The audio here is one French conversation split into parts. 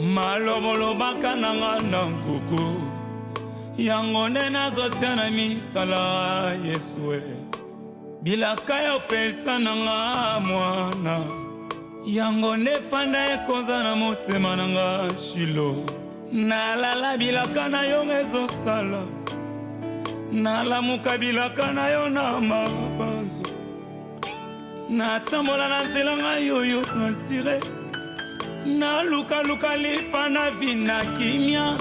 malomolobaka nanga na nkuku yango nde nazotia na misala Yesue bilaka ya opesa nanga mwana yango nde fanda ekonza na motema nanga Shilo nalala bilaka na yo ezosala nalamuka bilaka na yo na mabanzo natambola na nzela ngai oyo nasire nalukaluka lipa na vina kimia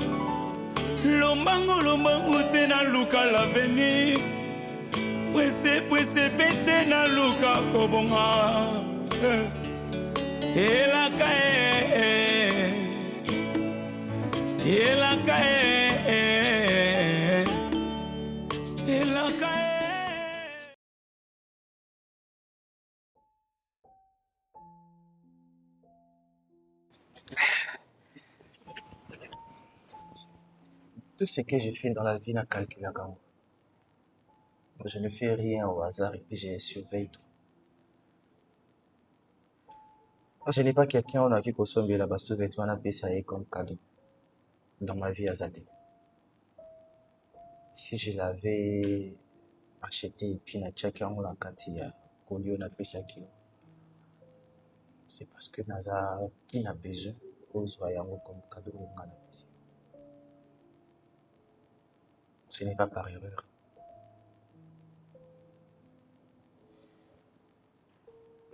lombango te naluka l'avenir pwese pete naluka kobonga elaka elaka elaka Tout ce que je fais dans la vie n'a calculé à moi. Je ne fais rien au hasard et puis je surveille tout. Je n'ai pas quelqu'un qui consomme bien la basse vêtement à payer comme cadeau dans ma vie à Zadé. Si je l'avais acheté et puis na chacun on l'a katia kolio na pesa kilo. C'est parce que naza qui n'a besoin aux voyants comme cadeau on a pesa. Ce n'est pas par erreur.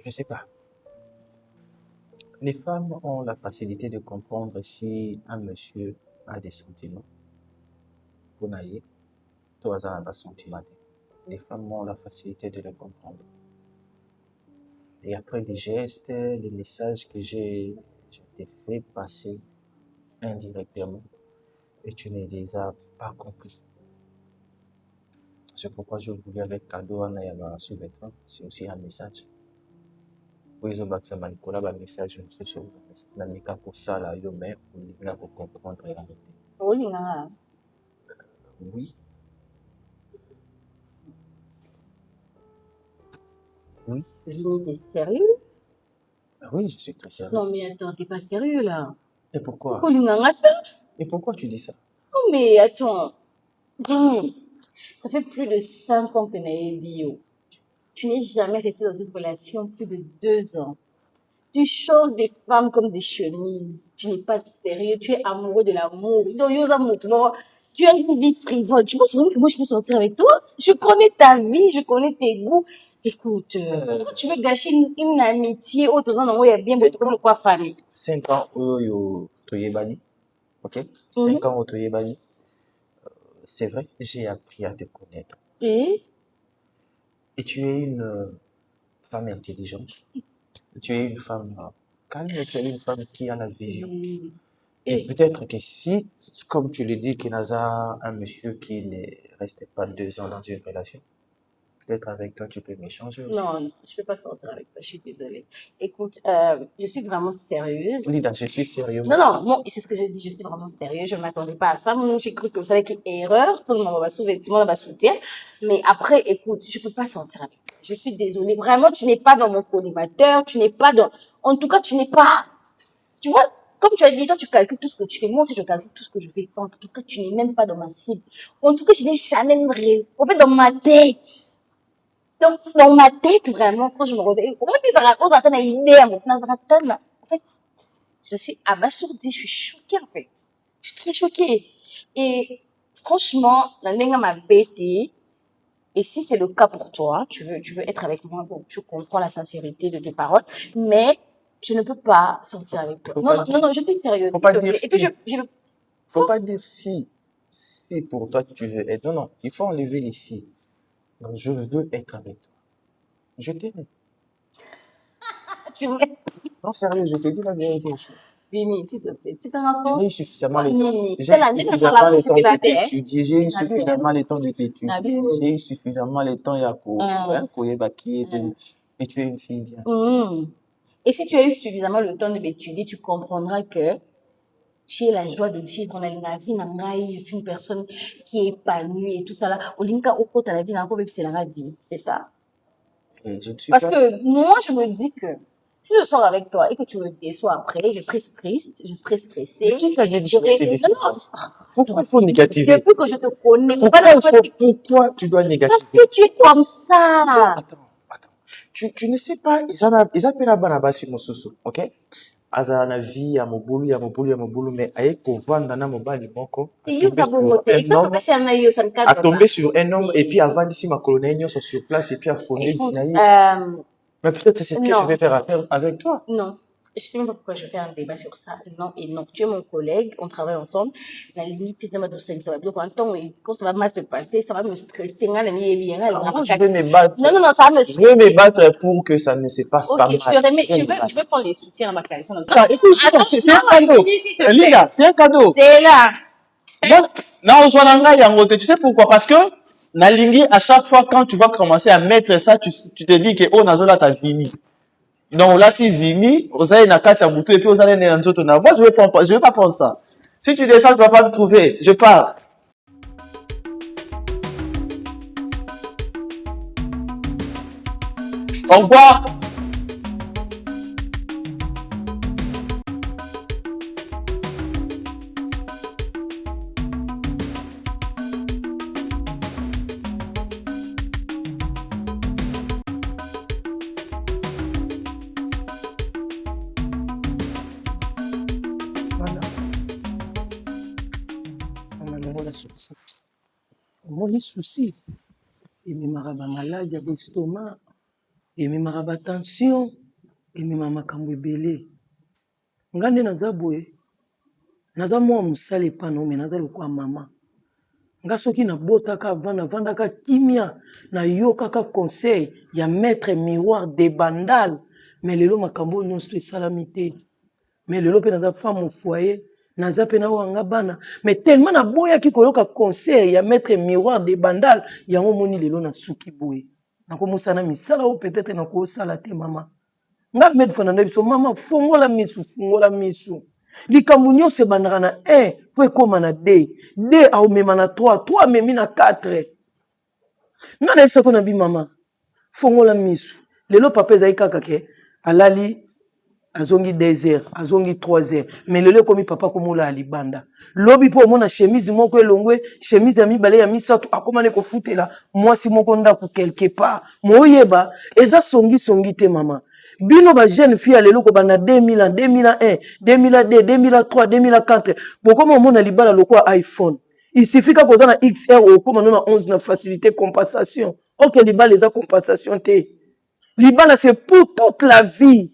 Je ne sais pas. Les femmes ont la facilité de comprendre si un monsieur a des sentiments. Pour naïe, tout hasard n'a pas sentiment. Les femmes ont la facilité de le comprendre. Et après les gestes, les messages que je t'ai fait passer indirectement, et tu ne les as pas compris. C'est pourquoi je voulais avec cadeau en ayant sous-vêtement, c'est aussi un message. Pour les autres, ça m'a dit un message, je suis sur le cas pour ça, là, yo, mais pour comprendre et arrêter. Oui. Oui. Vini, t'es sérieux? Oui, je suis très sérieux. Non, mais attends, t'es pas sérieux là. Et pourquoi? Et pourquoi tu dis ça? Oh, mais attends. Vini, ça fait plus de 5 ans que Naïe bio. Tu n'es jamais resté dans une relation plus de 2 ans. Tu changes des femmes comme des chemises. Tu n'es pas sérieux. Tu es amoureux de l'amour. Tu as une vie frivole. Tu penses vraiment que moi je peux sortir avec toi? Je connais ta vie, je connais tes goûts. Écoute, pourquoi tu veux gâcher une amitié autre dans il y a bien beaucoup quoi famille? 5 ans au Toyebani. Ok? 5 ans au Toyebani. C'est vrai, j'ai appris à te connaître. Et tu es une femme intelligente. Tu es une femme calme, tu es une femme qui a la vision. Et peut-être que si, comme tu le dis, qu'il y a un monsieur qui ne restait pas 2 ans dans une relation, peut-être avec toi, tu peux m'échanger aussi. Non, je ne peux pas sortir avec toi, je suis désolée. Écoute, je suis vraiment sérieuse. Lida, je suis sérieux. Non, c'est ce que j'ai dit, je suis vraiment sérieuse, je ne m'attendais pas à ça. Moi, j'ai cru que ça allait être une erreur, tout le monde va soutien. Mais après, écoute, je ne peux pas sortir avec toi. Je suis désolée. Vraiment, tu n'es pas dans mon collimateur, tu n'es pas dans... En tout cas, tu n'es pas... Tu vois, comme tu as dit, toi, tu calcules tout ce que tu fais. Moi aussi, je calcule tout ce que je fais. En tout cas, tu n'es même pas dans ma cible. En tout cas, je n'ai jamais une raison. En fait, dans ma tête... Donc, dans ma tête, vraiment, quand je me réveille, comment ça raconte une idée à mon en fait, je suis abasourdie, je suis choquée, en fait. Je suis très choquée. Et franchement, la langue m'a bêtée. Et si c'est le cas pour toi, tu veux être avec moi, bon, je comprends la sincérité de tes paroles, mais je ne peux pas sortir avec toi. Non, je suis sérieuse. Faut pas dire et puis, faut pas dire si pour toi tu veux être. Non, il faut enlever les si. Donc, je veux être avec toi. Je t'aime. Tu veux... Non, sérieux, je te dis la vérité. Vini, s'il te plaît, tu fais ma faute. J'ai eu suffisamment le temps. J'ai eu suffisamment le temps de t'étudier. J'ai eu suffisamment le temps et tu es une fille bien. Et si tu as eu suffisamment le temps de m'étudier, tu comprendras que j'ai la joie de vivre dans la vie. Je suis une personne qui est épanouie et tout ça là. Olinka Oko, t'as la vie, c'est la vie. C'est ça. Et je ne suis Parce que moi, je me dis que Si je sors avec toi et que tu me déçois après, je serai triste, je serai stressée. Mais qui t'a dit de te Non, décevoir? Pourquoi il faut négativer? depuis que je te connais, Pourquoi tu dois parce négativer? que tu es comme ça. Attends. Tu ne sais pas, ils appellent la banabasi mosusu, ok? Aza na vie ya mobulu, mais aye kovanda na mobali moko. A tomber sur un homme et puis avant d'ici ma colonel sur place et puis à fonder. Mais peut-être c'est ce que je vais faire avec toi. Non. Je ne sais même pas pourquoi je fais un débat sur ça. Non et non. Tu es mon collègue, on travaille ensemble. La limite, ça va quand ça va mal se passer, ça va me stresser. Je vais me battre. Non, ça va me stresser. Je vais me battre pour que ça ne se passe pas mal. Je vais prendre les soutiens à ma carrière. C'est un cadeau. Linda, c'est un cadeau. C'est là. Non, tu sais pourquoi? Parce que Nalingi, à chaque fois, quand tu vas commencer à mettre ça, tu te dis que oh, Nazola, t'as fini. Donc là, tu finis, vous allez na carte à bouton et puis vous allez dans autre. Moi, je vais pas prendre ça. Si tu descends, tu vas pas me trouver. Je pars. Au revoir. Omoni souci ememaka bamaladi ya bestoma, ememaka batension, ememaka makambo ebele. Nga nde naza boye, naza mwa mosala epana ome naza lokwa mama. Nga soki nabotaka navandaka kimia, nayokaka conseil ya maître miroir de bandal, mais lelo makambo nyonso esalami te. Mais lelo pe naza femme au foyer, naza pe na wanga bana, mais tellement na boya ki koyoka conseil ya maître miroir de bandal, yango moni lelo na suki boye. Nako musana misala o peut-être na ko sala te mama. Nga med fana biso mama fongola misu. Likambo nyonso ebandaka na 1 po ekoma na 2. 2 aomema na 3, 3 amemi na 4. Nga na yebisa ko na bi mama. Fongola misu. Lelo papa ezali kaka ke alali azongi 2 heures, azongi 3 heures. Mais lelo komi papa komola alibanda. Lobi po mona chemise moko elongwe, chemise ya mibale ya misato akomane ko futela mwasi moko ndako quelque part. Moyeba eza songi te mama. Bino ba jeune fille lelo ko bana 2000, 2001, 2002, 2003, 2004. Bokoma mona libala lokwa iPhone. Il suffit ka ko na XR ou comme on a 11 na facilité compensation. OK, libala eza compensation te. Libala c'est pour toute la vie.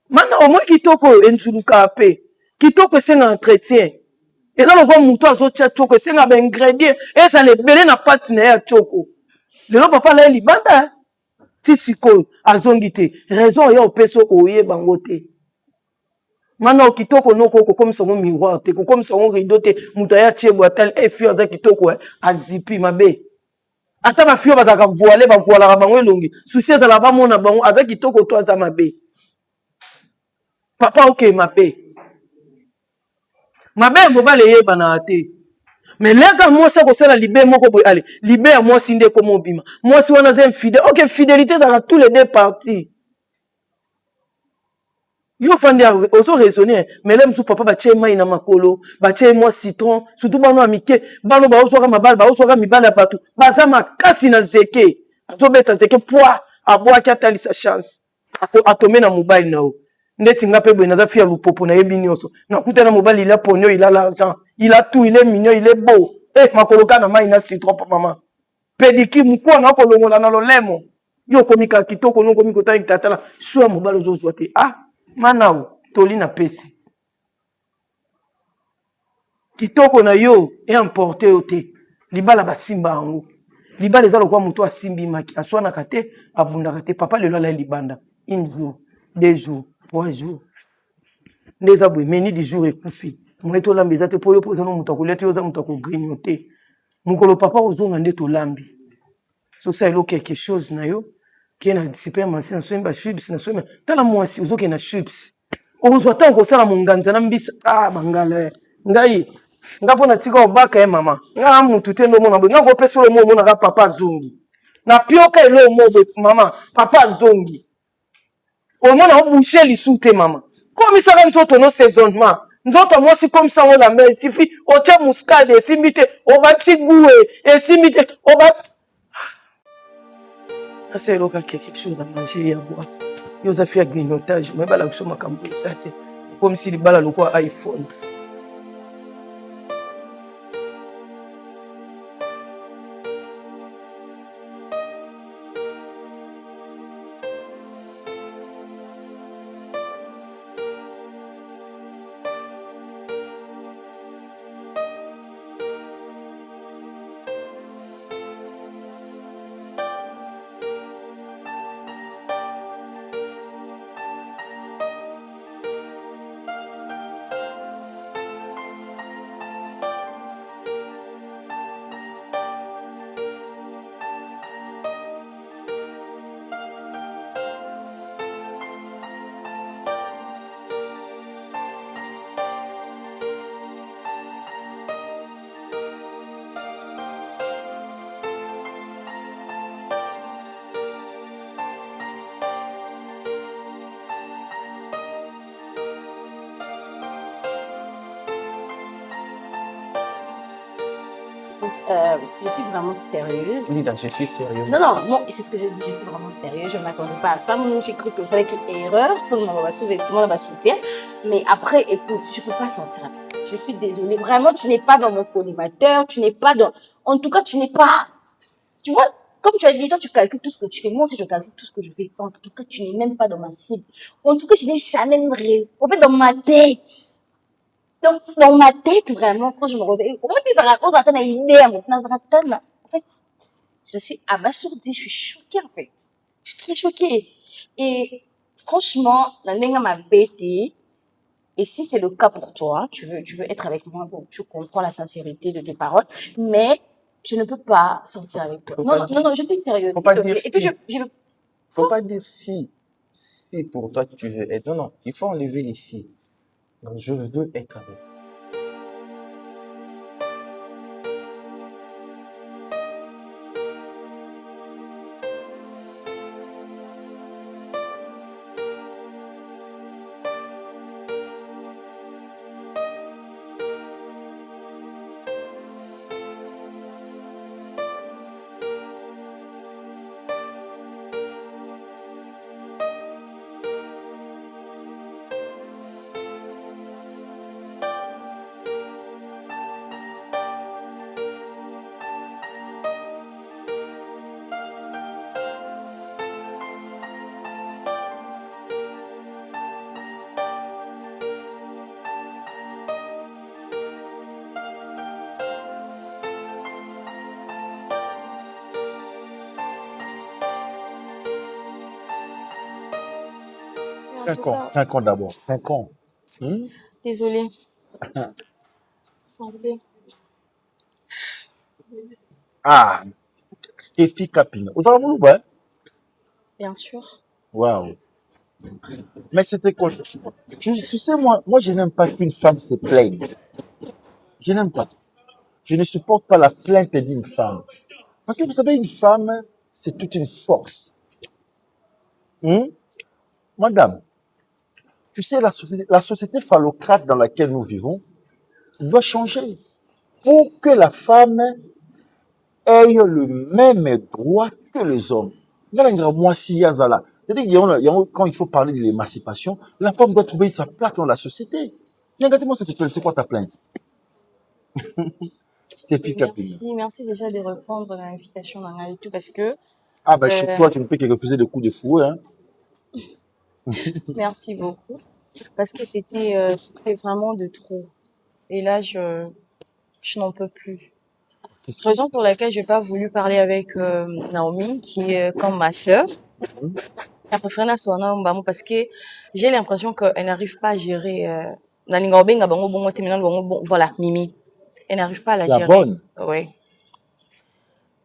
Maintenant, au moins, kitoko enzuluka ape. Kitoko c'est un entretien. Et là, on voit mouton à ce tchoko, c'est un ingrédient. Et ça les belé na patine à tchoko. Le nom papa là, il banda. Tisiko, azongite. Raison, ya opeso oye bangote. Maintenant, kitoko no koko, comme ça, mon miroir, te, comme ça, mon rideau, te, mouton ya tchebo, atel, et fio, za kitoko, azipi, mabe. Ata ma fio, bazaka voilé, ba voilà, bango longi. Souci, za la ba mona bango, avec kitoko, toi, za mabe. Papa ok mabe. Mabe mobile yeba na ate. Mais là quand moi ça ko sala libé moko boy allez, libé moi sinde comme obima. Moi si on a un fidèle. OK, fidélité dans tous les deux parties. Yo fandi oso raisonner, mais là msu papa ba chema ina makolo, ba chema citron, surtout bano amike, bano ba oso ka mabal, ba oso ka mibala patu. Ba za makasi na zeke. Azo beta zeke poa, aboa ki atali sa chance. Atome na mobile na o. Ndeti nga pe boy naza fia lupopo na yebi nyonso nakuta na mobali il a pognon, il a l'argent, il a tout, il est mignon, il est beau. Makoloka na mai na citron pa mama pediki mukwa na kolongola na lolemo yo komika kitoko no komiko ta itatala so mobali ozo te manao toli na pesi kitoko na yo e emporter ote libala basimba ango libala ezalo kwa muto asimbi maki aswana kate abunda kate papa lelo la libanda un jour 2 jours 3 jours. Les aboués, meni du jour et koufi. Moi, to lambi, zate po yo po zano mutako leti yo za mutako grignoter. Mukolo papa ozonga nde to lambi. So ça elo quelque chose na yo qui na supermarché na soimba chips na soimba. Tala mwasi ozoke na chips. Ozo tango sala munganza na mbisa bangala. Ngai ngapo na tika obaka mama. Nga mutu te ndo mona bo. Nga ko peso lo mona ka papa zongi. Na pioka elo mo mama, papa zongi. Au moins, on bouge les sous tes maman. Comme ça, on a un saisonnement. Nous autres, moi, c'est comme ça, on la met. Il suffit, on tient muscade, et simité, on va tigouer, et simité, on va. C'est là qu'il y a quelque chose à manger et à boire. Il y a fait un grignotage, mais la chose m'a cambré ça. Comme si les balles à quoi iPhone. Je suis vraiment sérieuse. Lida, je suis sérieux. Non, c'est ce que j'ai dit, je suis vraiment sérieuse, je ne m'attendais pas à ça. Moi, j'ai cru que ça allait être une erreur, tout le monde va soutien. Mais après, écoute, je ne peux pas sortir avec toi. Je suis désolée, vraiment, tu n'es pas dans mon collimateur, tu n'es pas dans... En tout cas, tu n'es pas... Tu vois, comme tu as dit, toi, tu calcules tout ce que tu fais. Moi aussi, je calcule tout ce que je fais. En tout cas, tu n'es même pas dans ma cible. En tout cas, je n'ai jamais raison. En fait, dans ma tête... Donc, dans ma tête, vraiment, quand je me réveille, comment ça raconte, ça donne une idée à mon en fait, je suis abasourdie, je suis choquée, en fait. Je suis très choquée. Et franchement, la langue m'a bêtée. Et si c'est le cas pour toi, tu veux être avec moi, bon, je comprends la sincérité de tes paroles, mais je ne peux pas sortir avec toi. Non, je suis sérieuse. Faut pas dire et puis, faut pas dire si pour toi tu veux être. Non, il faut enlever les si. Donc, je veux être avec toi. Trinquons d'abord. Trinquons. Désolée. Santé. Ah, Stéphie Capine. Vous avez voulu, ouais? Bien sûr. Waouh. Mais c'était quoi? Tu sais, moi, je n'aime pas qu'une femme se plaigne. Je n'aime pas. Je ne supporte pas la plainte d'une femme. Parce que vous savez, une femme, c'est toute une force. Madame, tu sais, la société phallocrate dans laquelle nous vivons doit changer pour que la femme ait le même droit que les hommes. C'est-à-dire quand il faut parler de l'émancipation, la femme doit trouver sa place dans la société. Regardez-moi, c'est quoi ta plainte? Stéphie Capine. Merci déjà de répondre à l'invitation dans et tout parce que... Ah ben chez toi, tu ne peux que refuser des coups de fouet. Hein. Merci beaucoup. Parce que c'était vraiment de trop. Et là, je n'en peux plus. Raison pour laquelle je n'ai pas voulu parler avec Naomi, qui est comme ma sœur. Elle préfère parce que j'ai l'impression qu'elle n'arrive pas à gérer. Voilà, Mimi. Elle n'arrive pas à la gérer. La bonne. Oui.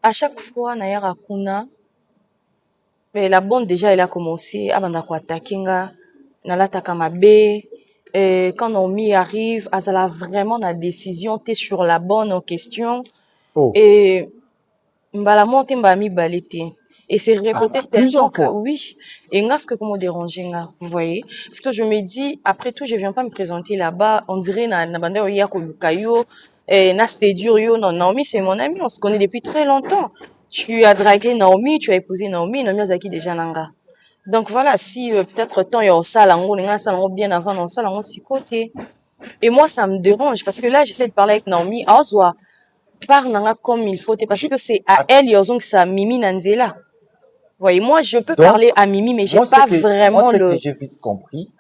À chaque fois, Nayara Kuna, mais la bonne déjà, elle a commencé à attaquer quand Naomi arrive, elle a vraiment la décision, tu es sur la bonne question. Oh. Et mbala monte mbami balete. Et c'est répété tellement plusieurs que fois. oui. Et nga ce que comment déranger nga, vous voyez? Parce que je me dis, après tout, je viens pas me présenter là-bas. On dirait na bande ya koluka yo, na séduire yo. Non, Naomi, c'est mon ami. On se connaît depuis très longtemps. Tu as dragué Naomi, tu as épousé Naomi. Naomi Azaki déjà nanga. Donc voilà, si peut-être temps il y a ça, là, on bien avant, dans ça, là, on s'y côté. Et moi, ça me dérange parce que là, j'essaie de parler avec Naomi. Azwa, parle nanga comme il faut, parce que c'est à elle, que ça Mimi Nanzela. Voyez, moi, je peux Donc, parler à Mimi, mais j'ai moi, pas moi, vraiment ce le. que j'ai vite compris,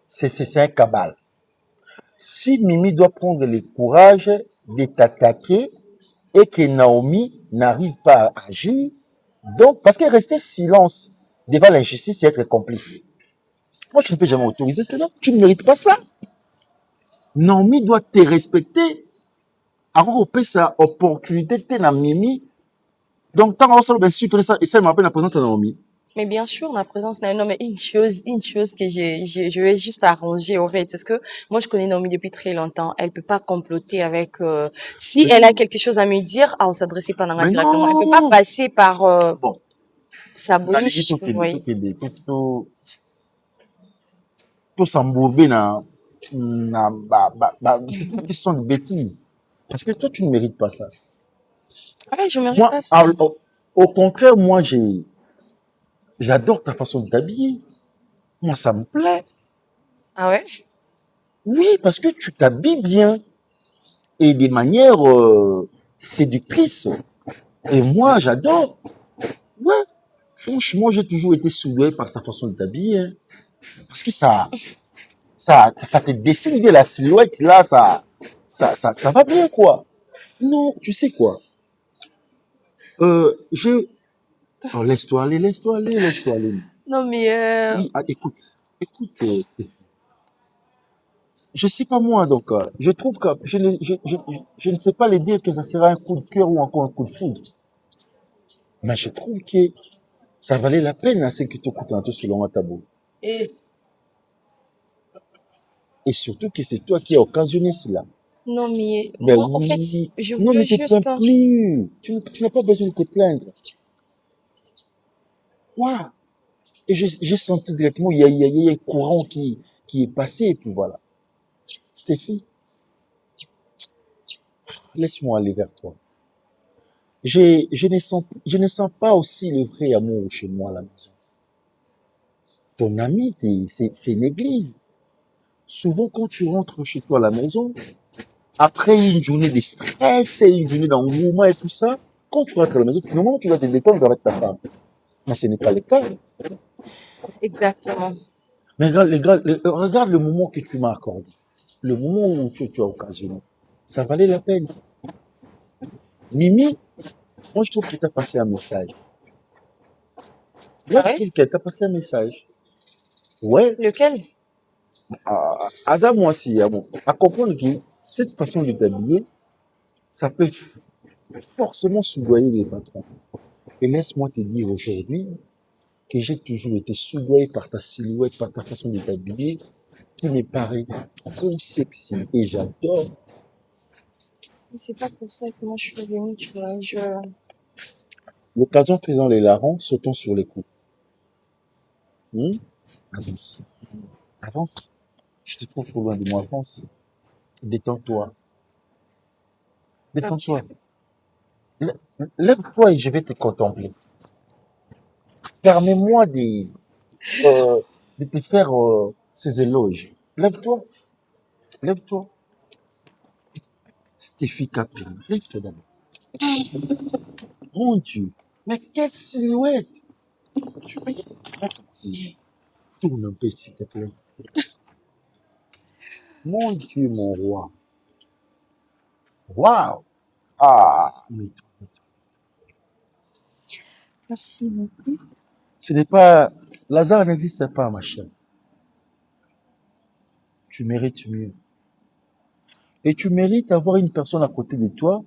c'est un cabal. Si Mimi doit prendre le courage de t'attaquer et que Naomi n'arrive pas à agir, donc, parce qu'elle restait silence devant l'injustice et être complice. Moi, je ne peux jamais autoriser cela. Tu ne mérites pas ça. Naomi doit te respecter. Avoir sa opportunité de na Mimi. Donc, tant qu'on s'en sûr que ça, et ça m'appelle la présence de Naomi. Mais bien sûr, ma présence, non, mais une chose que je vais juste arranger, en fait, parce que moi, je connais Naomi depuis très longtemps. Elle peut pas comploter avec, si Mais elle non. a quelque chose à me dire, on s'adresser pas Mais directement. Elle peut non. pas passer par, Bon. sa bouche, vous voyez. Tout s'embourber dans qui sont des bêtises. Parce que toi, tu ne mérites pas ça. Ouais, je mérite Moi, pas ça. au contraire, moi, j'adore ta façon de t'habiller. Moi, ça me plaît. Ah ouais? Oui, parce que tu t'habilles bien et de manière séductrice. Et moi, j'adore. Ouais. Franchement, j'ai toujours été soudoyé par ta façon de t'habiller. Hein. Parce que ça te dessine bien la silhouette, là, ça va bien, quoi. Non, tu sais quoi? Oh, laisse-toi aller, laisse-toi aller, laisse-toi aller. Non, mais, Oui, écoute, je sais pas moi, donc, je trouve que je ne sais pas les dire que ça sera un coup de cœur ou encore un coup de foudre. Mais je trouve que ça valait la peine, hein, ce que tu coûtes un peu selon un tabou. Et surtout que c'est toi qui as occasionné cela. non, mais, Ben moi, en fait, oui. je Non, voulais ne te juste, plains plus. Tu n'as pas besoin de te plaindre. Waouh. Et j'ai senti directement, il y a un courant qui est passé, et puis voilà. Stéphie, laisse-moi aller vers toi. Je ne sens pas aussi le vrai amour chez moi à la maison. Ton ami, c'est négligé. Souvent, quand tu rentres chez toi à la maison, après une journée de stress et une journée d'engouement et tout ça, quand tu rentres à la maison, normalement, tu dois te détendre avec ta femme. Mais ce n'est pas le cas. exactement. Mais regarde le moment que tu m'as accordé. Le moment où tu as occasionné. Ça valait la peine. Mimi, moi, je trouve qu'elle t'a passé un message. Moi, Ah je ouais? trouve qu'elle t'a passé un message. Ouais. Lequel? Hasard, moi aussi, bon, à comprendre que cette façon de t'habiller, ça peut forcément soudoyer les patrons. Et laisse-moi te dire aujourd'hui que j'ai toujours été soudoyé par ta silhouette, par ta façon de t'habiller, qui me paraît trop sexy. Et j'adore. Mais c'est pas pour ça que moi, je suis venue, tu vois, L'occasion faisant les larrons, sautons sur les coups. Avance. Avance. Je te trouve trop loin de moi. Avance. Détends-toi. Détends-toi. Lève-toi et je vais te contempler. Permets-moi de te faire ces éloges. Lève-toi. Lève-toi. Stéphie Capri. Lève-toi d'abord. Mon Dieu. Mais quelle silhouette. Tourne un peu, s'il te plaît. Mon Dieu, mon roi. Waouh. Ah. Merci beaucoup. Ce n'est pas... Lazare n'existe pas, ma chère. Tu mérites mieux. Et tu mérites d'avoir une personne à côté de toi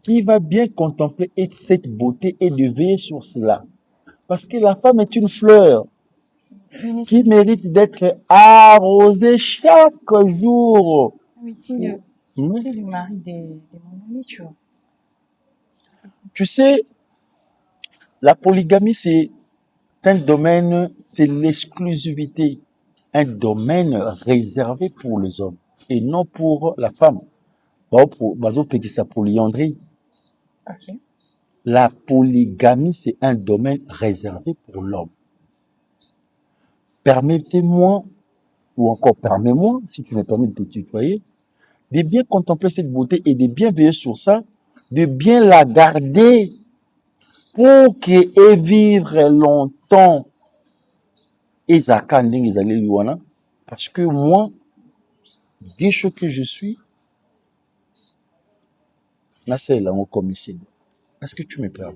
qui va bien contempler cette beauté et de veiller sur cela. Parce que la femme est une fleur qui mérite d'être arrosée chaque jour. Oui, tu es le mari de mon ami, tu vois. Tu sais, La polygamie, c'est un domaine, c'est l'exclusivité, un domaine réservé pour les hommes et non pour la femme. Sa polyandrie. Ok. La polygamie, c'est un domaine réservé pour l'homme. Permettez-moi, ou encore permets-moi, si tu me permets de te tutoyer, de bien contempler cette beauté et de bien veiller sur ça, de bien la garder pour qu'elle vive longtemps. Et parce que moi, décho que je suis, là c'est là on comme ici. Est-ce que tu me permets?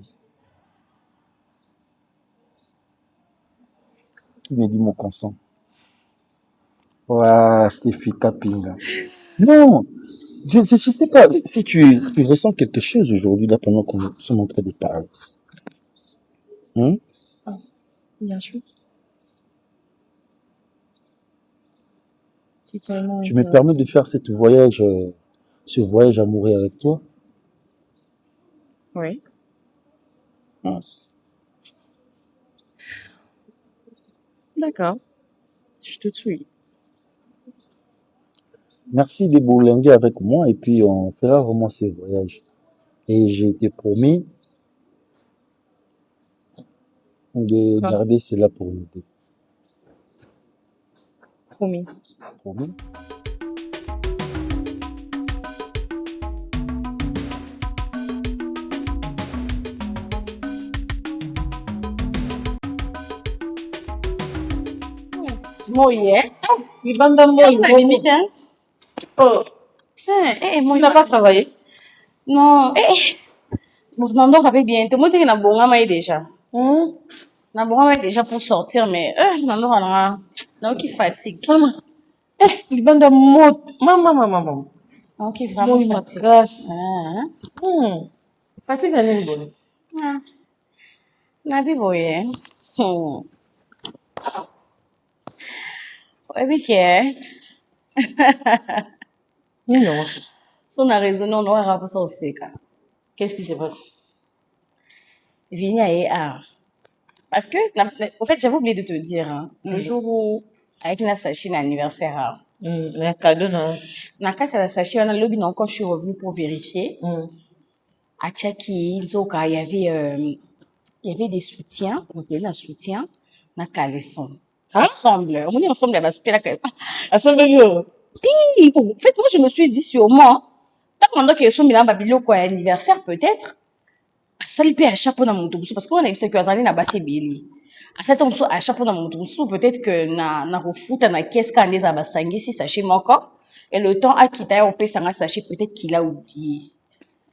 Qui me dit mon consent? Voilà, Stéphie Kapinga. Non, je sais pas si tu ressens quelque chose aujourd'hui là pendant qu'on est en train de parler. Bien sûr. Tu me permets de faire ce voyage amoureux avec toi? Oui. D'accord. Je te suis. Merci de bourlinguer avec moi et puis on fera vraiment ce voyage. Et j'ai été promis de garder cela pour nous deux. Promis. Promis. Moi, hier. Libanda moi, Limite, hein? Oh, Moi, tu n'as pas travaillé? Non, mon Nando rappelle bien. Tout le monde est dans bon gamin déjà. Dans bon gamin déjà pour sortir, mais Nando a qui fatigue. Maman. Libanda moi. Maman. Non, qui vraiment fatigue. Fatigue à l'île bonne. Nabi voye. Oui, Non. Si on a raisonné, on aura rapport ça au CK. Qu'est-ce qui se passe? Vini a parce que, au fait, j'avais oublié de te dire, hein, le jour où, avec la Sachi, l'anniversaire, Le cadeau, non. Dans le la Sachi, on a lobby, quand je suis revenue pour vérifier. À Tchaki, il y avait des soutiens, donc il y avait un soutien, dans le caleçon. Ensemble. On est ensemble, là-bas, soutien, la caleçon. Ensemble, En fait, moi, je me suis dit sûrement, tant que sont mis là, Babylon, quoi, anniversaire, peut-être, ça lui paie à chapeau dans mon toubou, parce qu'on a dit que ça allait là-bas, c'est Billy. À cet homme, à chapeau dans mon toubou, peut-être que na refoute, na qu'est-ce qu'on les a bassangé, si sachet encore, et le temps à quitter, on peut s'en sachet, peut-être qu'il a oublié.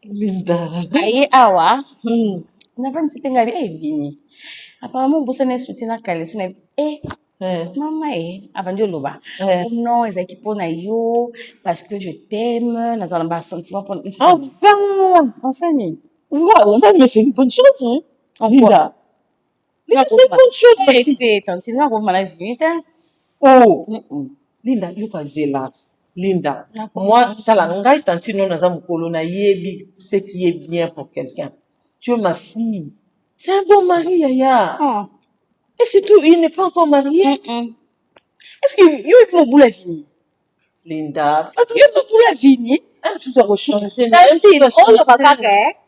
Linda. Aïe, awa. On a pas dit que c'était vini. Apparemment, vous savez, soutien à caleçon, maman, avant de l'oba. Non, ils équipent na yo, parce que je t'aime, nous allons avoir un sentiment pour enfin, Wow, mais c'est une bonne chose, hein? Linda. Linda, c'est une bonne chose. Écoutez, tantine, là, vous m'avez vu, Oh. Linda, you pas zéla. Linda, moi, talangai, tantine, on a mukolo na yebi, ce qui est bien pour quelqu'un. Tu es ma fille. C'est un bon mari, Yaya. Et surtout, il n'est pas encore marié. Est-ce que you est mon bout la vie? Linda, you est mon bout la vie? Tu dois rechanger. Tantine, on le va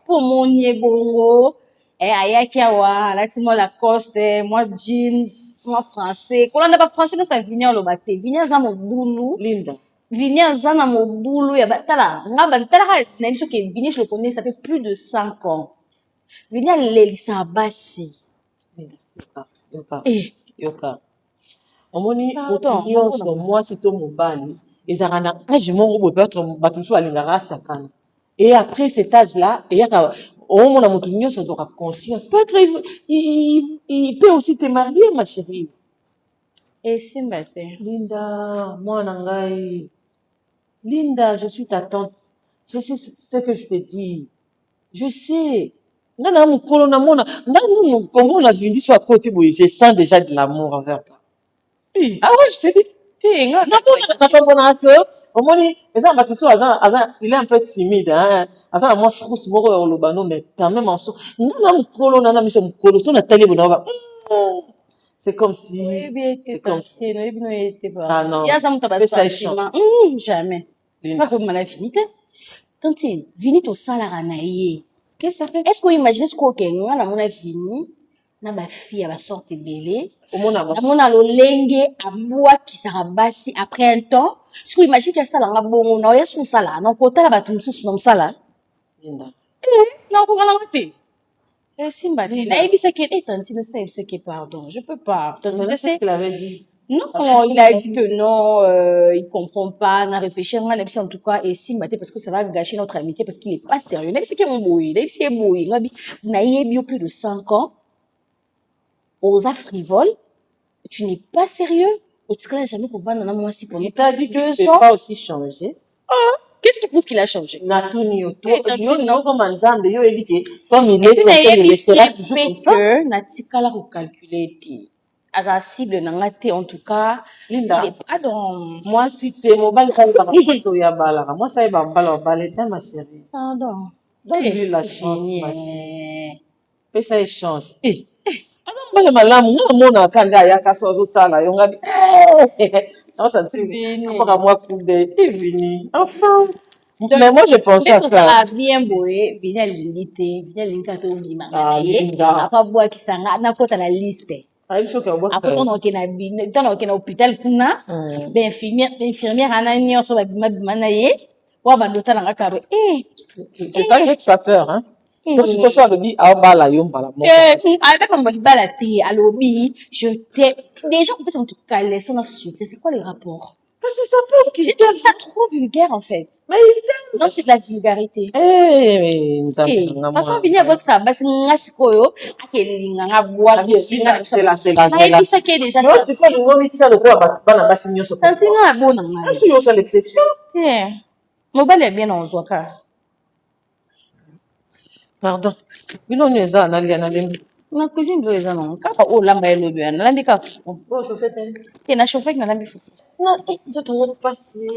pour mon bongo. Ayakiawa, là, tu moi Lacoste, moi jeans, moi français. Quand on n'a pas français, ça vient au baté. Vient à mon boulot. Linda. Vient à mon boulot. Il y a batala. N'a dit que Vini, je le connais, ça fait plus de 5 ans. Vini à l'Elisa Bassi. Yoka. Omoni, nyonso, moi, c'est ton mobile. Ils ont un âge, mon peut-être, bateau à l'ingarasakana. Et après cet âge-là, il y a on a montré mieux, ça aura conscience. Peut-être il peut aussi te marier, ma chérie. Et c'est matin. Linda, moi, Nangai. Linda, je suis ta tante. Je sais ce que je te dis. Je sais. Je sens déjà de l'amour envers toi. Ah ouais, je te dis. Tinga. Nakomona que omoni eza bato so aza il est un peu timide hein aza moi frousse moko ya olobano mais quand même en so na mukolo na miso mukolo so na tali bona ba c'est comme si c'est comme si ah non Il y a ça muta basentiment. Jamais. Pas comme la finité. Tantine, vini to salara na ye. Qu'est-ce que ça fait? Est-ce que vous imaginez ce qu'on a na mona fini na ba fille à ba sorte belé na mona lolenge abwa qui sera basi après un temps. Est-ce que vous imaginez que ça la bongo na ya son sala na kota la batu mususu na sala? Na ko ngala mate. Simba na ebisa ke tantine ça ebisa ke pardon, je peux pas. Tantine c'est ce qu'il avait dit. Non, il a dit que non, il comprend pas, n'a réfléchi, on a l'impression en tout cas, et si parce que ça va gâcher notre amitié parce qu'il est pas sérieux. N'est-ce qu'il est mon boy, n'est-ce qu'il est boy, n'a eu plus de 5 ans, aux frivole, tu n'es pas sérieux, au cas jamais pour vendre moi si pour nous. Il t'a dit que tu n'as pas aussi changé. Qu'est-ce qui prouve qu'il a changé? Natunio, non comme un zambe, yo évité, comme il est, il sera toujours comme ça. Que Natikala recalculer à sa cible en tout cas Linda, il est pas dans moi si t'es mobile quand moi ça y va balle ma chérie pardon donne-lui la chance ma chérie fais ça chance mbala malamu nga mona kanda ya kaso zotala yo ngabi on sentit pour moi coude vini enfin mais moi je pensais à ça bien boé vini l'unité to bima apa boa kisanga na kota na liste. Après, on a un hôpital, infirmière, c'est ça que tu as peur, hein? Je sois dit, ah, bala, yo, bala. Je t'ai. Déjà, on peut en tout cas laisser on a soutien. C'est quoi les rapports? C'est ça pauvre qui j'ai trouvé ça trop vulgaire en fait. Mais il t'aime. Non, c'est de la vulgarité. De toute façon, venir avec ça, bah c'est ngaskoyo, c'est la. Mais ça qui est déjà. Non, c'est pas le moment ça le quoi, bah na basi nyoso. Tantinga bon na. C'est l'exception. Mobile est bien en Zoaka. Pardon. Bino neza na lia na lembi. Na cuisine do eza non. Ka o lamba elo bien. Na lambi ka. Bon, chauffeur. Et na chauffeur na lambi fu. Non, je te vois passer.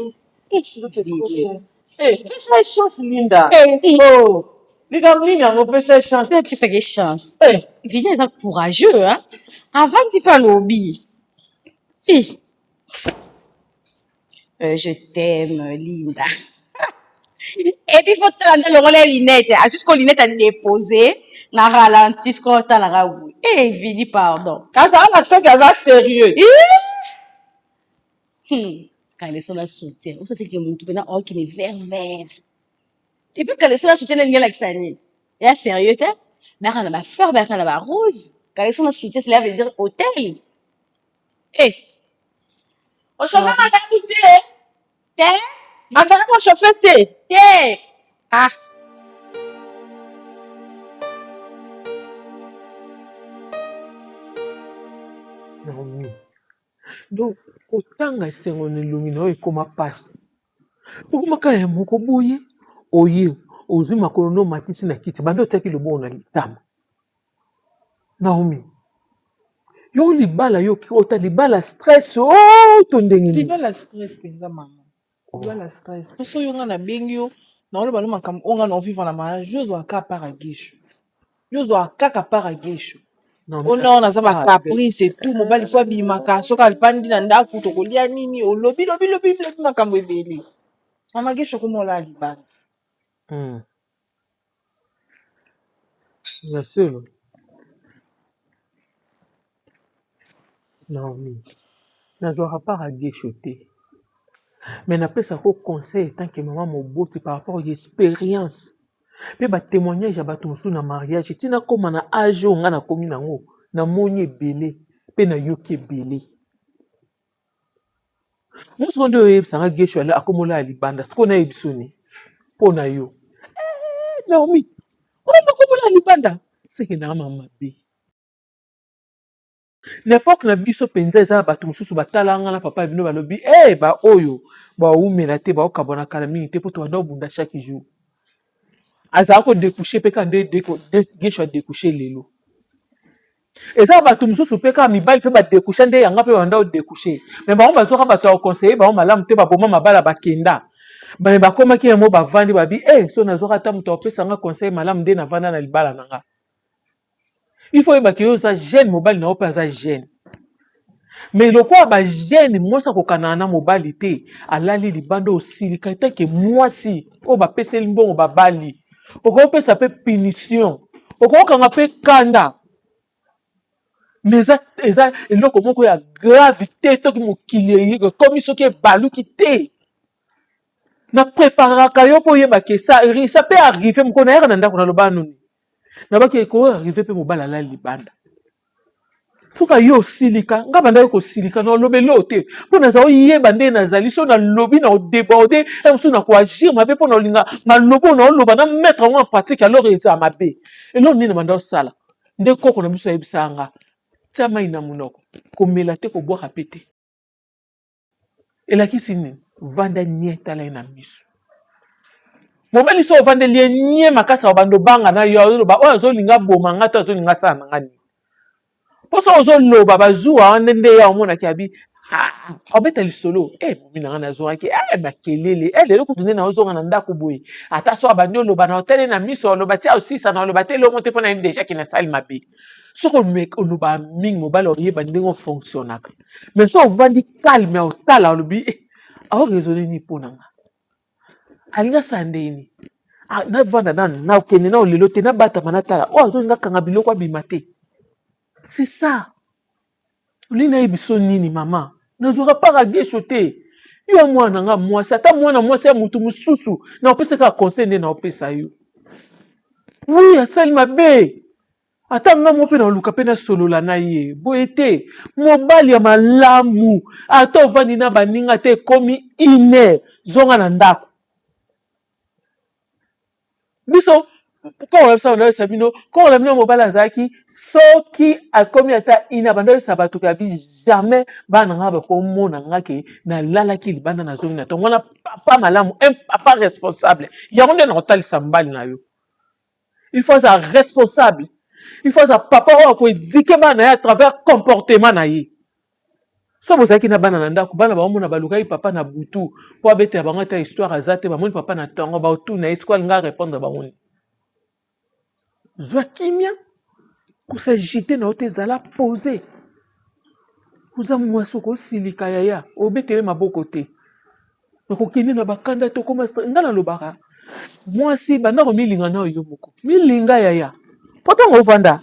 Fais ça chance Linda. Oh. Les gars, on peut faire chance. C'est qui fait chance. Viens ça courageux hein. Avant que tu fasses lobby. Je t'aime Linda. Et puis, il faut te les lunettes. Jusqu'aux lunettes à déposer, na ralenti, ce qu'on t'a la raoult. Eh, Vini, pardon. Quand ça a l'accent, quand ça sérieux. Quand les sont là soutien, on sait que mon tout maintenant, oh, qui est vert. Et puis, quand les sont là soutien, il y a l'accent. Et là, sérieux, t'es? Mais quand on a ma fleur, ben, quand on a ma rose. Quand les sont là soutien, cela veut dire hôtel. On chauffeur m'a habité. T'es? Attends, mon chauffeur, t'es. Ah. Naomi. Donc, autant que c'est on illumine et comme passe. Pourquoi quand même moko boye oye ozuma kolono matisi na kiti bando taki le bon na litama. Naomi. Yo libala yo ki ota libala stress to ndenge. Libala stress penza mama. Libala stress. Parce que yo na bengi yo na ole balo makam onga na vivre na mariage yo zo aka para gesho. Yo zo aka para gesho. Oh non, on a ça va caprice et tout. Mobile fois bimaka soka alpandi na ndaku to kolia nini o lobi makambo ebele. Mama gesho ko mola libala. Bien sûr. Naomi. Nazora pas à guéchoter. Mais n'appelle ça qu'au conseil tant que maman moboti par rapport à l'expérience. Mais ba témoignage à batonsu na mariage. Tina comme na âge on a commis nango na moni belé pe na yoki belé. Moi ce qu'on doit ça guécho là akomola à libanda. Ce qu'on a ebisoni pona yo. Naomi. On a akomola à libanda. C'est que na maman bé. N'importe na biso penza eza bato mosusu batalanga na papa bino balobi ba oyo ba umela te ba okabona kala mingi te poto ndo bunda chaque jour azako découcher pe quand de gesho découcher lelo Et ça, bah, tout le monde se peut quand mibali peut ba découcher ndé yanga peut banda découcher. Mais bah on va soka ba to conseiller ba on malam te ba boma mabala ba kenda. Ba ba koma ki mo ba vandi ba bi so na zoka ta muto pesa nga conseil malam ndé na vanda na libala nanga. Il faut ba ki ça jeune mobile na opa za jeune. Mais le quoi ba jeune moi ça ko kanana mobile te alali libando aussi kaita ke moi si o ba pesa limbongo ba bali. O ko pesa pe punition. O ko kanga pe kanda. Mais ça eloko moko ya gravité to ki mokili comme ce qui est baluki te na préparaka yo po yeba ke ça peut arriver moko na yaka na ndako na loba nuni na baki ko arriver pe mobala la libanda soka yo silika nga banda yo ko silika na lobelo te po na za yeba nde na zali so na lobi na déborder et so na ko agir mabe po na linga na lobo na loba na mettre en pratique alors ça mabe et non ni na manda sala nde koko na biso yebisanga tia mai na munoko komela te ko boire pété et la kisini vanda nieta la na miso mobali so vanda nie makasa bando banga na yo ba o zo linga boma ngata zo linga sana ngani poso zo loba bazuwa ndende ya omona kiabi obeta lisolo mobina na zo aki makelele lelo kutunde na zo na ndako boye ata so abandi loba na hotel na miso loba tia aussi ça na loba te lo monte pona déjà qui na sali mabe soko mek oloba ming mobile oyeba ndenge fonctionnaka mais so vandi calme au tala olobi aho raisonner ni ponanga alinga sandeni na vanda na okende na olelo te na bata manatala o azolinga kanga biloko abima te c'est ça olina yebiso nini mama nazora pas gesho te yo mwana nga mwasi ata mwana mwasi ya mutu mususu na opesaka conseil nde na opesa yo oui asali mabe ata nga mo pe na oluka pe na solola na ye boye te mobali ya malamu ata ovandi na baninga te ekomi ine zonga na ndako biso ko websa na yesa bino ko la bino mobali azaki soki akomi ata ina bando yesa bato ka bi jamais bana nga ba ko mona nga ke na lala ki libanda na zongi na to ngona papa malamu un papa responsable ya onde na hôtel sambali na yo il faut être responsable. Il faut être papa ou éduquer à travers comportement na ye. So vous savez qu'il na bana nanda ku bana ba omona balukai papa na butu po abete ba ngata histoire azate ba moni papa na tongo ba otu na eskwal nga répondre ba moni. Zwa kimia ku s'agiter na ote zala poser. Kuza mwaso ko silika yaya obetele maboko te. Ko kini na bakanda to koma ngana lobaka. Moi si bana ko milinga na yo moko. Milinga yaya. Pourtant on vanda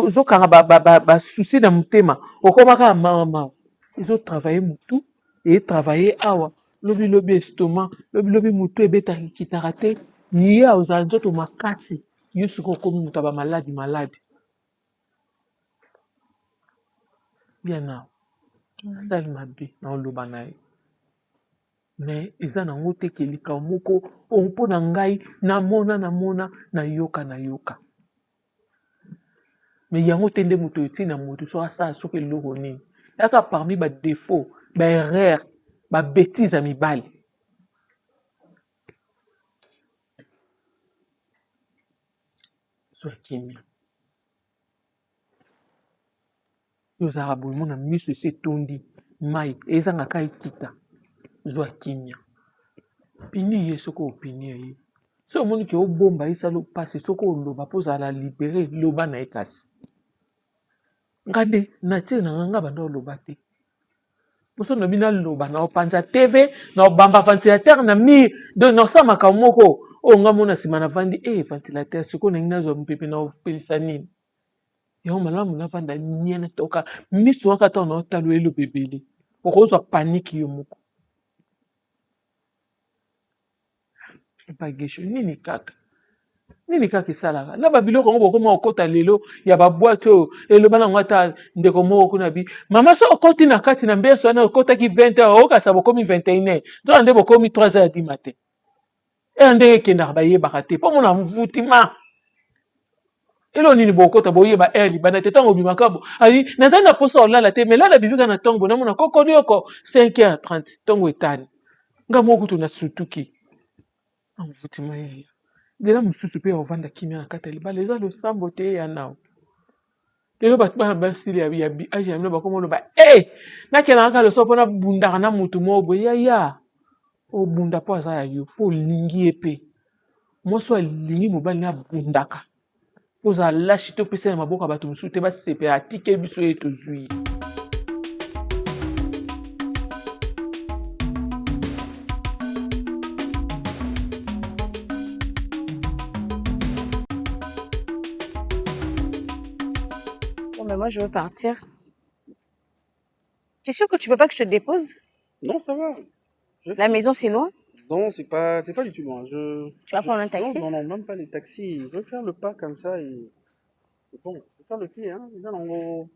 zo kanga ba souci na mutema okomaka mama ils ont travaillé mutu et travaillé awa lobi estomac lobi mutu ebeta kitarate ni ya aux nzoto makasi yusu ko komi mutu ba malade bien na sali mabe na oloba na ye mais eza na ngo te kelika moko mpo na ngai namona na yoka mais yango te nde moto etina moto so asala soki eloko nini yaka parmi badéfaut baerreur babétise ya mibali so kimia yozala boye mona miso esi etondi mai ezangaka ekita zwa kimia pini ye soki opini ye so omoni ke obomba esala opasi soki oloba mpo ozala libere loba na ye kasi nga nde natie na nga banda oloba te poso na bino aloba na opanza tv na obamba ventilateur na mire donc na osamaka moko oyo nga mona nsima na vandi ventilateur sikoyo nangi nazwa mopepe na opelisa nini yango malamu navanda nie na toka miso waka ta na otalo eloba ebele okozwa paniki yo moko bagesho nini kaka esalaka na babiloko yango bokoma okota lelo ya babwate oyo eloba nango ata ndeko moko kuna bi mama so okoti na kati na mbeso wana okotaki 20 heures okasa bokomi 21 heures tona nde bokomi 3 heures du matin ndenge ekendaka bayebaka te mpo mona mvutima elo nini bokota boyeba heure libanda te ntango obimaka bo ali nazali na posa olala te mais lala bibika na ntongo bonamona kokoli yoko 5h30 ntongo etani nga moko kutu na sutuki mvutima yaya nzela mosusu mpe ovanda kimia na kati ya libala eza losambo te ya nao lelo bato bana basili ya age ya mino bakoma oloba nakendaka kaka leso mpona bundaka na motu moko boye yaya obunda mpo aza ya yo mpo olingi ye mpe mwasi oyo alingi mobali na abundaka mpo ozala lashi te opesa na maboko ya bato mosusu te basepela atikeli biso ye tozwi. Bon, mais moi, je veux partir. Tu es sûr que tu veux pas que je te dépose? Non, ça va. La maison, c'est loin? Non, c'est pas du tout loin. Tu vas prendre un taxi? Non, même pas les taxis. Je veux faire le pas comme ça et c'est bon. Je vais faire le pied, hein. Non, en gros,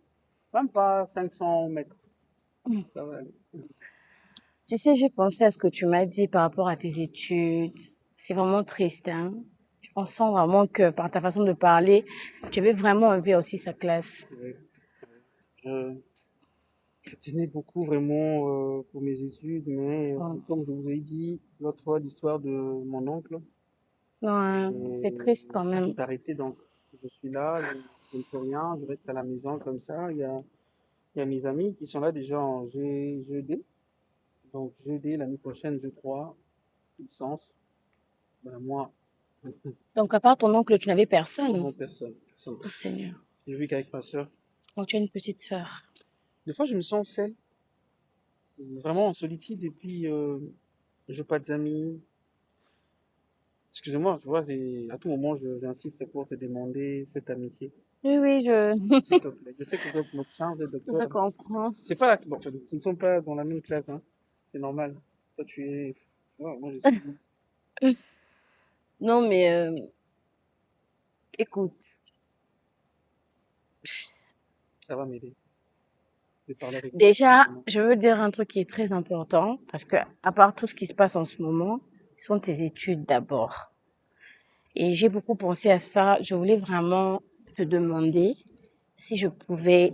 même pas 500 mètres. Ça va aller. Tu sais, j'ai pensé à ce que tu m'as dit par rapport à tes études. C'est vraiment triste, hein. On sent vraiment que par ta façon de parler, tu avais vraiment envie aussi sa classe. Je tenais beaucoup vraiment pour mes études, mais comme je vous ai dit l'autre fois, l'histoire de mon oncle. Non, c'est triste quand même. Tout arrêté, donc je suis là, je ne fais rien, je reste à la maison comme ça. Il y a mes amis qui sont là déjà en GED. Donc GED, l'année prochaine, G3, licence. Ben, moi. Donc à part ton oncle, tu n'avais personne? Non, personne. Oh Seigneur. Je vis qu'avec ma soeur. Donc tu as une petite soeur. Des fois, je me sens seul. Vraiment en solitude et puis je n'ai pas d'amis. Excusez-moi, je vois, à tout moment, j'insiste pour te demander cette amitié. Oui, oui, S'il te plaît. Je sais que vous êtes médecin, vous êtes docteur. Je comprends. C'est pas bon, ils ne sont pas dans la même classe, hein. C'est normal. Toi, tu es... Ouais, moi, je suis... Non, mais... Écoute. Ça va m'aider. Déjà, je veux dire un truc qui est très important, parce que à part tout ce qui se passe en ce moment, ce sont tes études d'abord. Et j'ai beaucoup pensé à ça. Je voulais vraiment te demander si je pouvais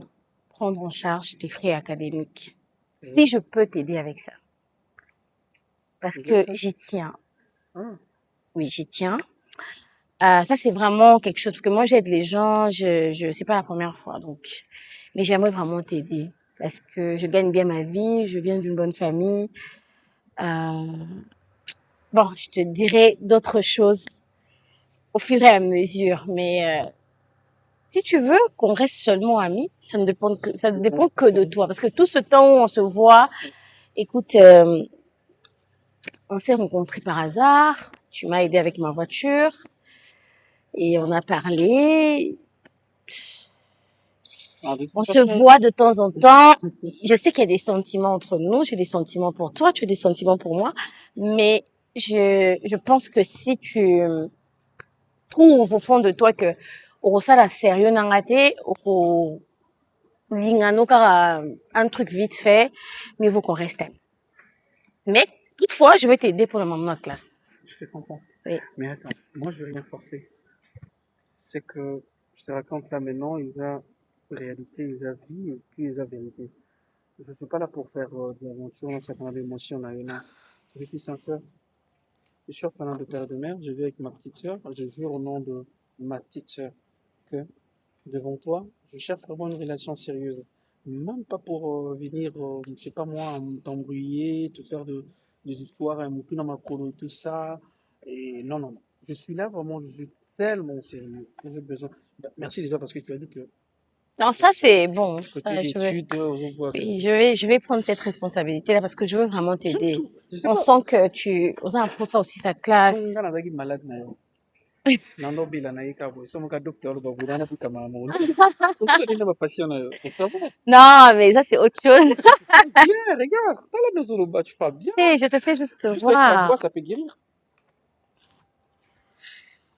prendre en charge tes frais académiques. Si je peux t'aider avec ça. Parce que j'y tiens. Oui, j'y tiens. Ça, c'est vraiment quelque chose, parce que moi, j'aide les gens, c'est pas la première fois, donc. Mais j'aimerais vraiment t'aider. Parce que je gagne bien ma vie, je viens d'une bonne famille. Bon, je te dirai d'autres choses au fur et à mesure, mais si tu veux qu'on reste seulement amis, ça ne dépend que de toi. Parce que tout ce temps où on se voit, écoute, on s'est rencontrés par hasard, tu m'as aidé avec ma voiture, et on a parlé. On se voit de temps en temps. Je sais qu'il y a des sentiments entre nous. J'ai des sentiments pour toi. Tu as des sentiments pour moi. Mais je pense que si tu trouves au fond de toi que ça la sérieux n'a raté, un truc vite fait, mais il faut qu'on reste amis. Mais toutefois, je vais t'aider pour le moment de classe. Je te comprends. Oui. Mais attends, moi je vais rien forcer. C'est que je te raconte là maintenant, il y a réalité, il y a vie et puis il y a vérité. Je ne suis pas là pour faire des aventures, dans cette émotion là. Je suis sincère. Je suis orphelin de père et de mère, je vis avec ma petite soeur. Je jure au nom de ma petite soeur que devant toi, je cherche vraiment une relation sérieuse. Même pas pour venir, je sais pas moi, t'embrouiller, te faire des histoires, un mot dans ma colo et tout ça. Et non, non, non. Je suis là vraiment, je suis tellement sérieux. J'ai besoin. Merci déjà parce que tu as dit que. Non, ça c'est bon. Côté Ça, je vais prendre cette responsabilité-là parce que je veux vraiment t'aider. On sent que tu as un ça aussi sa classe. Malade, non, mais ça c'est autre chose. Bien, regarde, tu parles bien. Je te fais juste voir. Ça peut guérir.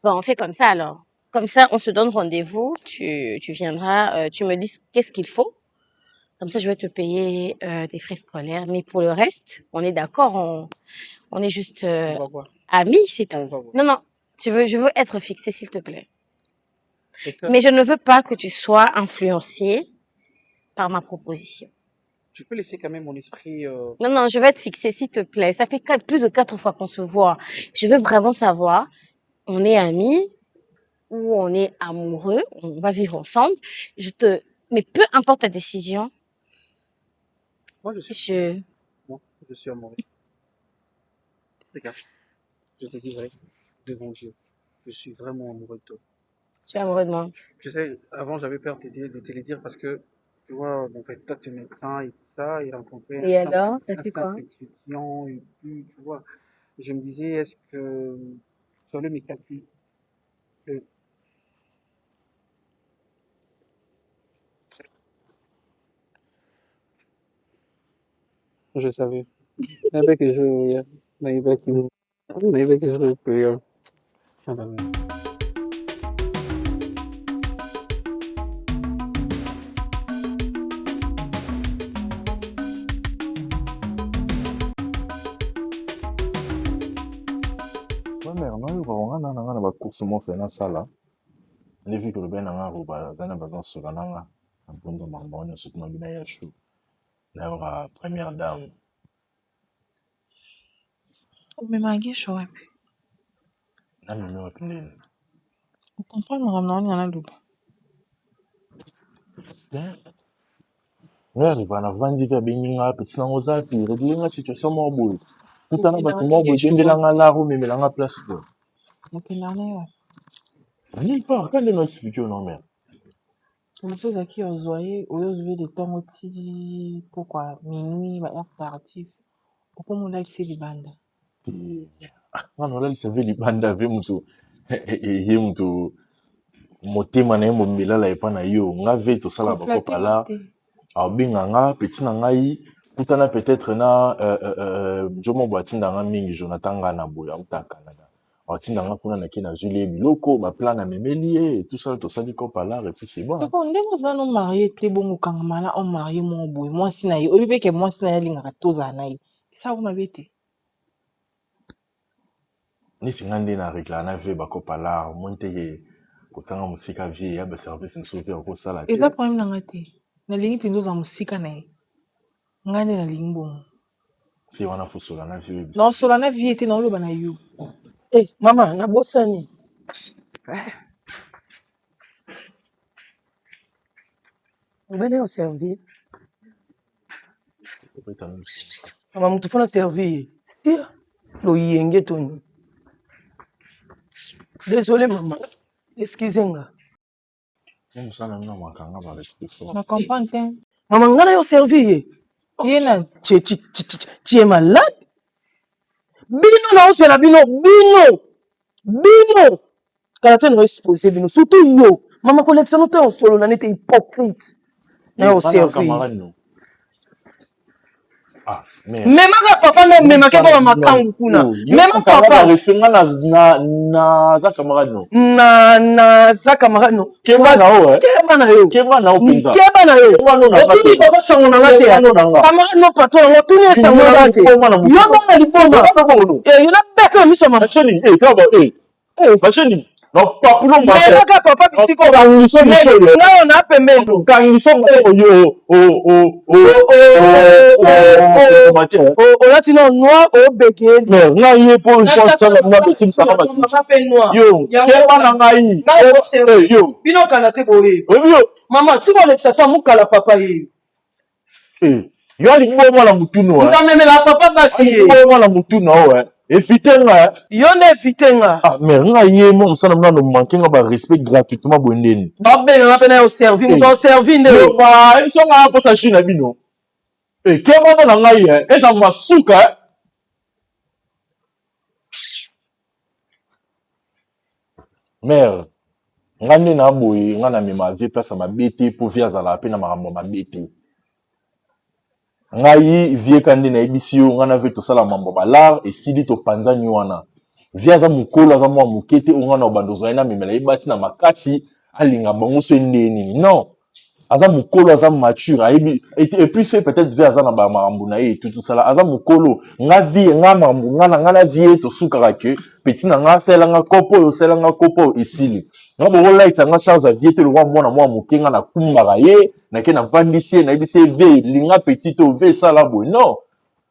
Bon, on fait comme ça alors. Comme ça, on se donne rendez-vous. Tu viendras, tu me dis qu'est-ce qu'il faut. Comme ça, je vais te payer tes frais scolaires. Mais pour le reste, on est d'accord. On est juste amis, c'est tout. Non, non. Je veux être fixée, s'il te plaît. Mais je ne veux pas que tu sois influencé par ma proposition. Tu peux laisser quand même mon esprit... Non, non, je veux être fixée, s'il te plaît. Ça fait plus de 4 fois qu'on se voit. Je veux vraiment savoir, on est amis, où on est amoureux, on va vivre ensemble, mais peu importe ta décision, Moi, je suis amoureux. Regarde, je te dis vrai, devant Dieu, je suis vraiment amoureux de toi. tu es amoureux de moi. Tu sais, avant, j'avais peur de te le dire parce que, tu vois, mon père, toi, tu es médecin et tout ça, il rencontrait Et alors, ça un fait quoi? simple étudiant et puis, tu vois, je me disais, est-ce que sur le mes calculs, euh, je savais. Avec que je, avec que je, Ma mère, non, on a un course mon fait dans ça là. On a vu que le ben a un besoin sur un an. Un bon de maman, on a soutenu bien ya chou. La première dame. omema gesho wapi? Na mimi wa pili. Comprendre makambo na wani analoba. Mère, il va na vandi vya beninga petit na ngozapi. Redinga situation mo boy. Tout à l'heure, moi, je vais aller la roue, mais je vais place. Nulle part, quand elle m'a expliqué, non, mère. Monsieur Zaki, on voyait des temps aussi, pourquoi, minuit, heure tardive. Pourquoi mon âge c'est les bandes? Non, là, il savait les bandes avec mutu. Et mutu. Motema na ye momela la epa na yo. Nga ve to sala bako pala. Abinga nga, petit na ngai. Kutana peut-être na, jomo boatinda nga mingi, Jonathan nga na boya, mta Canada. Boatinda nga kuna na ki na Julie Biloko, ba plan na memeli, et tout ça, to sali ko pala, et puis c'est bon. C'est quoi, ndenge oza no marié te bon mokangama na on marié mon boy, moi si na ye, obi pe ke moi si na ye lingaka toza na ye. Ça on avait été. Ni singande na réclame na ve bako pala, monte ye kotanga musika vie ya ba service na sauver ko sala. Eza problème na ngate. Na lingi pinzo za musika na ye. Ngande na lingi bon. Si wana fusola na vie. Non, sola na vie était na loba na yo. Eh, maman, na bosani. Venez au servir. Maman, tu fais servir. Si, le yenge toni. Désolé, maman. Excusez-moi. Je comprends, t'es. Maman, ngana yo servir. Tu es malade? Bino na oso na bino, bino. Quand tu es exposé, bino, surtout yo. Maman, collection, tu es en solo, on était hypocrite. Na yo servir. Même papa non même que pas makangu kuna même papa resenga na za camarade no na za camarade no keba na o penza keba na yo otuni papa sango na ngate camarade no patron no tuni sango na ngate yo na liboma yo na beka miso ma machine kaba machine no papulo ma papa bisiko ba na na pembeni kangiso yo olati no noir obeke nga ye po sala na petit sala ba yo keba na ngai yo bino kana te boye mama tiko le tsasa mukala papa ye yo ali ngoma la mutuno utamemela papa basi ye ngoma la mutuno efitenga yo nde efitenga mais nga ye mo msana mna no manquer nga ba respect gratuitement bondeni ba bena na pena yo servir muto servir nde yo ba so nga ko sa china bino kema na ngai eza masuka mère nga nde na boye nga na mema vie place ma bete pour via za la pe na makambo ma bete ngai vie kande na ebisi yo nga na ve to sala mambo balar esili to panzani wana via za mukolo za mwa mukete nga na obandozo na memela ebasi na makasi alinga bango so ndeni non aza mukolo aza mature et puis c'est peut-être via aza na ba mambo na ye tout ça là aza mukolo nga vie nga mambo nga na vie to sukaka ke petit na nga sela nga kopo esili nga bo light nga charge a vie te le mwana mwa mukenga na kumbaka ye na ke na vandisi na ebisi ve linga petit to ve sala boy non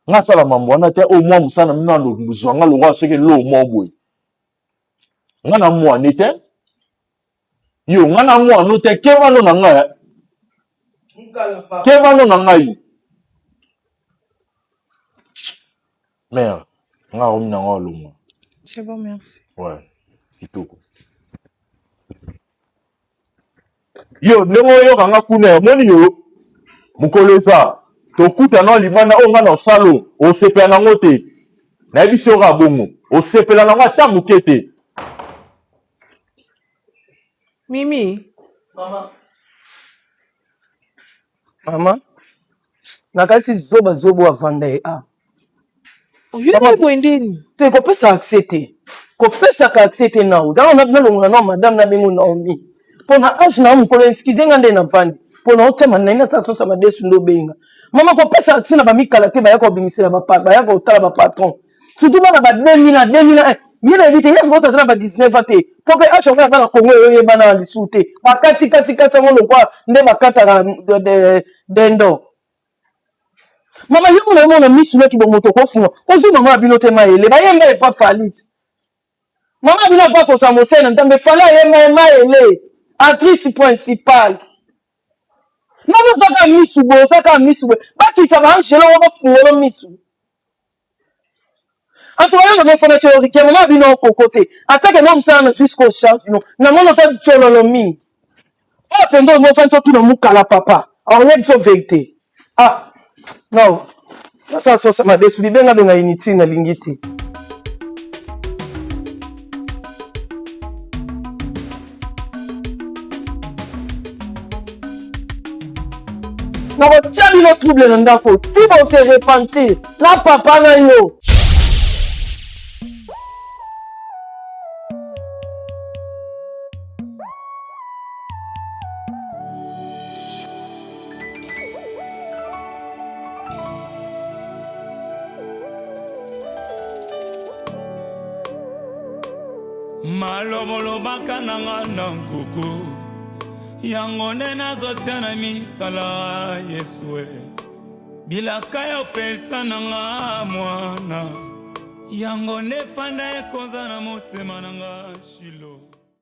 nga sala mambo na te o mwa musana mna no muzwanga lo wa seke lo mo boy nga na mwa nete Yo, ngana mwa no te keva no nanga. Keva no nanga yi. Mère, nga omi na nga oluma. C'est bon, merci. Ouais, kitoko. Yo, ndenge oyo kanga kuna moni yo. Mukoleza. Tokuta no limana o nga na salo, o sepela nango te. Na biso ga bongo, o sepela nango ata mukete. Mimi. Maman, nakati zoba zobo avanda a. Oyona bwendeni. Te kopesa accepter. Kopesa ka accepter na o. Zalo na longa na madame na bengo Naomi. Pona age na mukolo excuse ngande na vandi. Pona otema na ina sa sosa madesu ndo benga. Mama kopesa accepter na ba mikala te ba yako bimisela ba papa, ba yako otala ba patron. Surtout ba 2000 yena éviter yes ko tata ba 19 ate. Pope age ngana na Congo yoye bana lisute. Ba kati ngo kwa nde bakata dendo. Mama yo na mona misu na ki bomoto ko funga. Ozu mama bino te maele. Ba yemba e pa falit. Mama bino pa ko sa mosena ntambe fala yemba e maele. Actrice principale. Mama zaka misu bo, zaka misu bo. Ba ki ta ba nshelo wa funga misu. Antoine na fona théorie que mama bino ko côté. Attaque non ça jusqu'au charge non. Na mona ta tcholo lo mi. Oh pendo mo fanto tu no mukala papa. Alors il y a vérité. Ah non. Ça ça m'a déçu benga benga initi na lingiti. Na ba tchali no trouble na ndako. Si bon se repentir, na papa na yo. Malobolo bakananga na nkuku yango nde nazotia na misala Yesue bilaka ya opesa nanga mwana yango nde fanda ekonza na motema nanga Shilo.